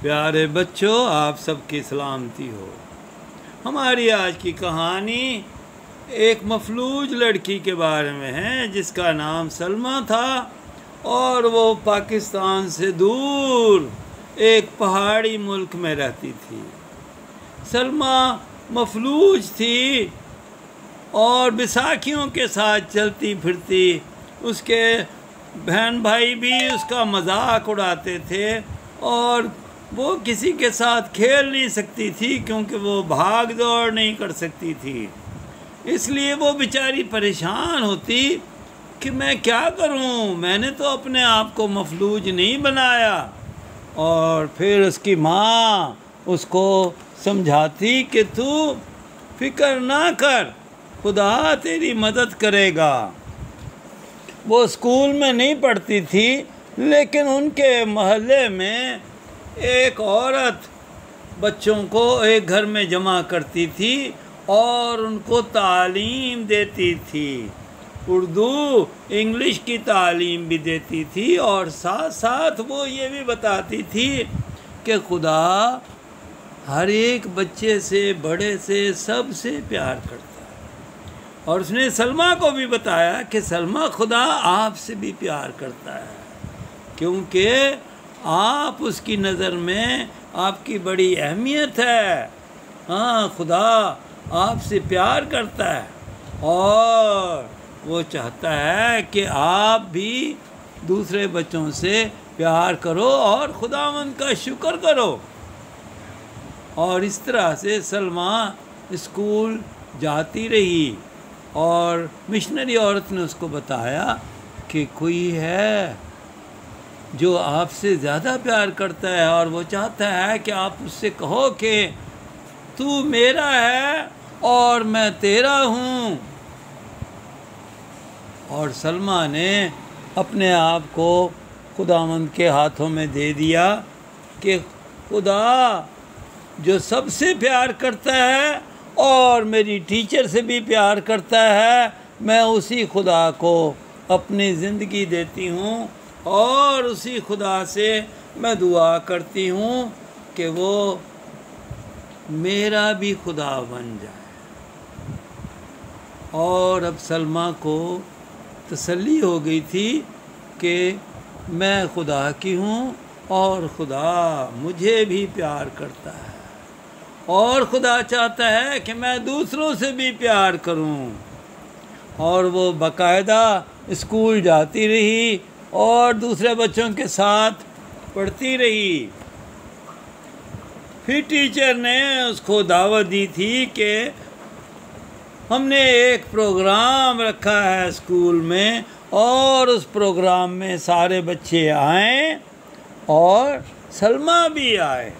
پیارے بچوں، آپ سب کی سلامتی ہو۔ ہماری آج کی کہانی ایک مفلوج لڑکی کے بارے میں ہے جس کا نام سلمیٰ تھا اور وہ پاکستان سے دور ایک پہاڑی ملک میں رہتی تھی۔ سلمیٰ مفلوج تھی اور بیساکھیوں کے ساتھ چلتی پھرتی، اس کے بہن بھائی بھی اس کا مذاق اڑاتے تھے اور وہ کسی کے ساتھ کھیل نہیں سکتی تھی کیونکہ وہ بھاگ دوڑ نہیں کر سکتی تھی۔ اس لیے وہ بیچاری پریشان ہوتی کہ میں کیا کروں، میں نے تو اپنے آپ کو مفلوج نہیں بنایا۔ اور پھر اس کی ماں اس کو سمجھاتی کہ تو فکر نہ کر، خدا تیری مدد کرے گا۔ وہ اسکول میں نہیں پڑھتی تھی لیکن ان کے محلے میں ایک عورت بچوں کو ایک گھر میں جمع کرتی تھی اور ان کو تعلیم دیتی تھی، اردو انگلش کی تعلیم بھی دیتی تھی، اور ساتھ ساتھ وہ یہ بھی بتاتی تھی کہ خدا ہر ایک بچے سے، بڑے سے، سب سے پیار کرتا ہے۔ اور اس نے سلمیٰ کو بھی بتایا کہ سلمیٰ، خدا آپ سے بھی پیار کرتا ہے کیونکہ آپ اس کی نظر میں آپ کی بڑی اہمیت ہے۔ ہاں، خدا آپ سے پیار کرتا ہے اور وہ چاہتا ہے کہ آپ بھی دوسرے بچوں سے پیار کرو اور خداوند کا شکر کرو۔ اور اس طرح سے سلمیٰ اسکول جاتی رہی اور مشنری عورت نے اس کو بتایا کہ کوئی ہے جو آپ سے زیادہ پیار کرتا ہے اور وہ چاہتا ہے کہ آپ اس سے کہو کہ تو میرا ہے اور میں تیرا ہوں۔ اور سلمیٰ نے اپنے آپ کو خداوند کے ہاتھوں میں دے دیا کہ خدا جو سب سے پیار کرتا ہے اور میری ٹیچر سے بھی پیار کرتا ہے، میں اسی خدا کو اپنی زندگی دیتی ہوں اور اسی خدا سے میں دعا کرتی ہوں کہ وہ میرا بھی خدا بن جائے۔ اور اب سلمیٰ کو تسلی ہو گئی تھی کہ میں خدا کی ہوں اور خدا مجھے بھی پیار کرتا ہے اور خدا چاہتا ہے کہ میں دوسروں سے بھی پیار کروں۔ اور وہ باقاعدہ اسکول جاتی رہی اور دوسرے بچوں کے ساتھ پڑھتی رہی۔ پھر ٹیچر نے اس کو دعوت دی تھی کہ ہم نے ایک پروگرام رکھا ہے اسکول میں اور اس پروگرام میں سارے بچے آئیں اور سلمیٰ بھی آئے،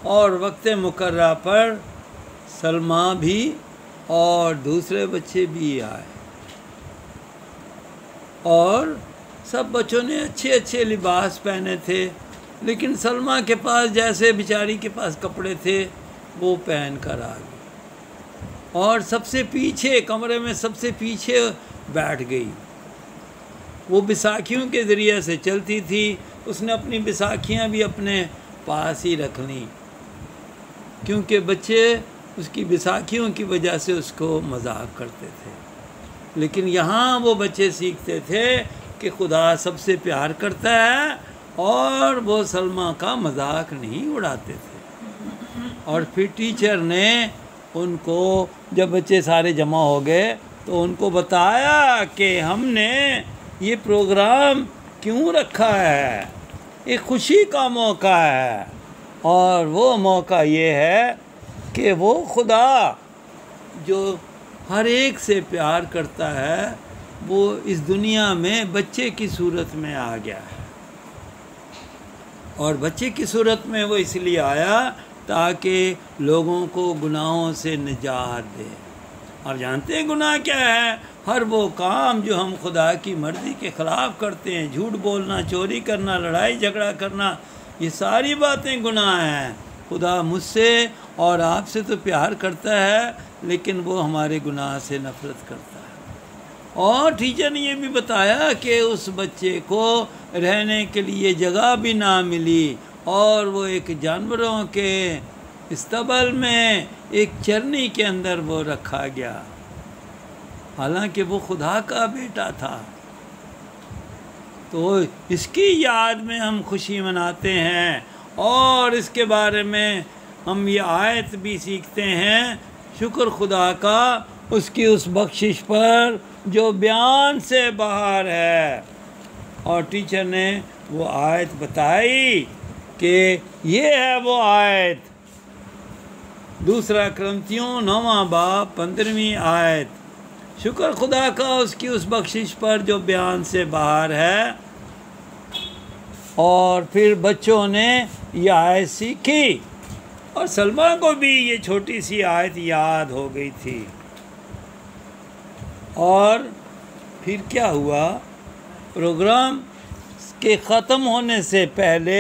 اور وقت مقررہ پر سلمیٰ بھی اور دوسرے بچے بھی آئے، اور سب بچوں نے اچھے اچھے لباس پہنے تھے، لیکن سلمیٰ کے پاس جیسے بیچاری کے پاس کپڑے تھے وہ پہن کر آ گئی اور سب سے پیچھے کمرے میں سب سے پیچھے بیٹھ گئی۔ وہ بیساکھیوں کے ذریعے سے چلتی تھی، اس نے اپنی بیساکھیاں بھی اپنے پاس ہی رکھ لیں کیونکہ بچے اس کی بیساکھیوں کی وجہ سے اس کو مذاق کرتے تھے۔ لیکن یہاں وہ بچے سیکھتے تھے کہ خدا سب سے پیار کرتا ہے اور وہ سلمیٰ کا مذاق نہیں اڑاتے تھے۔ اور پھر ٹیچر نے ان کو، جب بچے سارے جمع ہو گئے تو ان کو بتایا کہ ہم نے یہ پروگرام کیوں رکھا ہے، ایک خوشی کا موقع ہے، اور وہ موقع یہ ہے کہ وہ خدا جو ہر ایک سے پیار کرتا ہے وہ اس دنیا میں بچے کی صورت میں آ گیا ہے، اور بچے کی صورت میں وہ اس لیے آیا تاکہ لوگوں کو گناہوں سے نجات دے۔ آپ جانتے ہیں گناہ کیا ہے؟ ہر وہ کام جو ہم خدا کی مرضی کے خلاف کرتے ہیں، جھوٹ بولنا، چوری کرنا، لڑائی جھگڑا کرنا، یہ ساری باتیں گناہ ہیں۔ خدا مجھ سے اور آپ سے تو پیار کرتا ہے لیکن وہ ہمارے گناہ سے نفرت کرتا ہے۔ اور ٹیچر نے یہ بھی بتایا کہ اس بچے کو رہنے کے لیے جگہ بھی نہ ملی اور وہ ایک جانوروں کے استبل میں ایک چرنی کے اندر وہ رکھا گیا، حالانکہ وہ خدا کا بیٹا تھا۔ تو اس کی یاد میں ہم خوشی مناتے ہیں، اور اس کے بارے میں ہم یہ آیت بھی سیکھتے ہیں، شکر خدا کا اس کی اس بخشش پر جو بیان سے باہر ہے۔ اور ٹیچر نے وہ آیت بتائی کہ یہ ہے وہ آیت، 2 کرنتھیوں 9 باب 15ویں آیت، شکر خدا کا اس کی اس بخشش پر جو بیان سے باہر ہے۔ اور پھر بچوں نے یہ آیت سیکھی، اور سلمہ کو بھی یہ چھوٹی سی آیت یاد ہو گئی تھی۔ اور پھر کیا ہوا، پروگرام کے ختم ہونے سے پہلے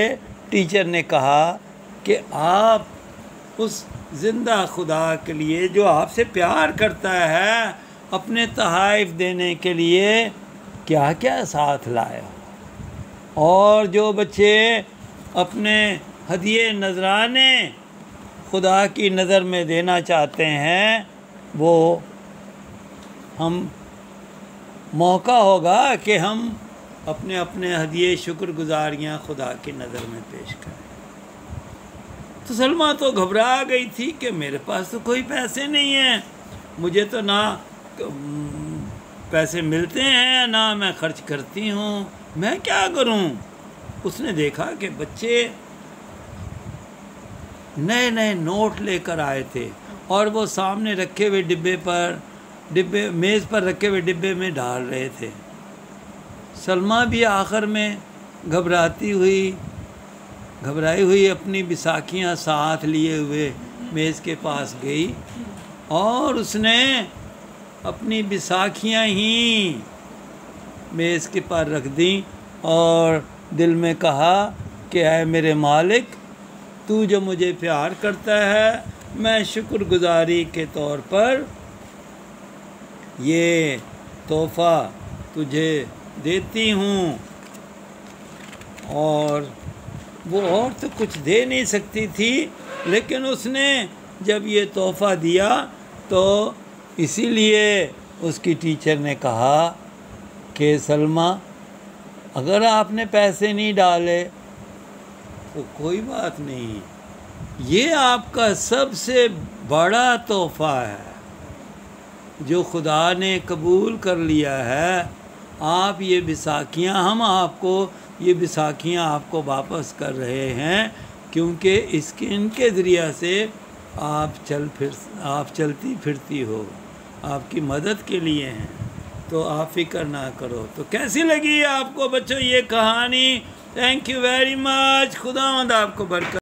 ٹیچر نے کہا کہ آپ اس زندہ خدا کے لیے جو آپ سے پیار کرتا ہے، اپنے تحائف دینے کے لیے کیا کیا ساتھ لائے ہو۔ اور جو بچے اپنے ہدیے نذرانے خدا کی نظر میں دینا چاہتے ہیں، وہ ہم موقع ہوگا کہ ہم اپنے اپنے ہدیے شکر گزاریاں خدا کی نظر میں پیش کریں۔ تو سلمہ تو گھبرا گئی تھی کہ میرے پاس تو کوئی پیسے نہیں ہیں، مجھے تو نہ پیسے ملتے ہیں نہ میں خرچ کرتی ہوں، میں کیا کروں۔ اس نے دیکھا کہ بچے نئے نئے نوٹ لے کر آئے تھے، اور وہ سامنے رکھے ہوئے میز پر رکھے ہوئے ڈبے میں ڈال رہے تھے۔ سلمہ بھی آخر میں گھبرائی ہوئی اپنی بیساکھیاں ساتھ لیے ہوئے میز کے پاس گئی، اور اس نے اپنی بیساکھیاں ہی میز کے پر رکھ دیں، اور دل میں کہا کہ اے میرے مالک، تو جو مجھے پیار کرتا ہے، میں شکر گزاری کے طور پر یہ تحفہ تجھے دیتی ہوں۔ اور وہ اور تو کچھ دے نہیں سکتی تھی، لیکن اس نے جب یہ تحفہ دیا تو اسی لیے اس کی ٹیچر نے کہا کہ سلمہ، اگر آپ نے پیسے نہیں ڈالے تو کوئی بات نہیں، یہ آپ کا سب سے بڑا تحفہ ہے جو خدا نے قبول کر لیا ہے۔ آپ یہ بیساکھیاں یہ بیساکھیاں آپ کو واپس کر رہے ہیں، کیونکہ ان کے ذریعہ سے آپ چلتی پھرتی ہو، آپ کی مدد کے لیے ہیں، تو آپ فکر نہ کرو۔ تو کیسی لگی آپ کو بچوں یہ کہانی؟ تھینک یو ویری مچ، خداوند آپ کو برکت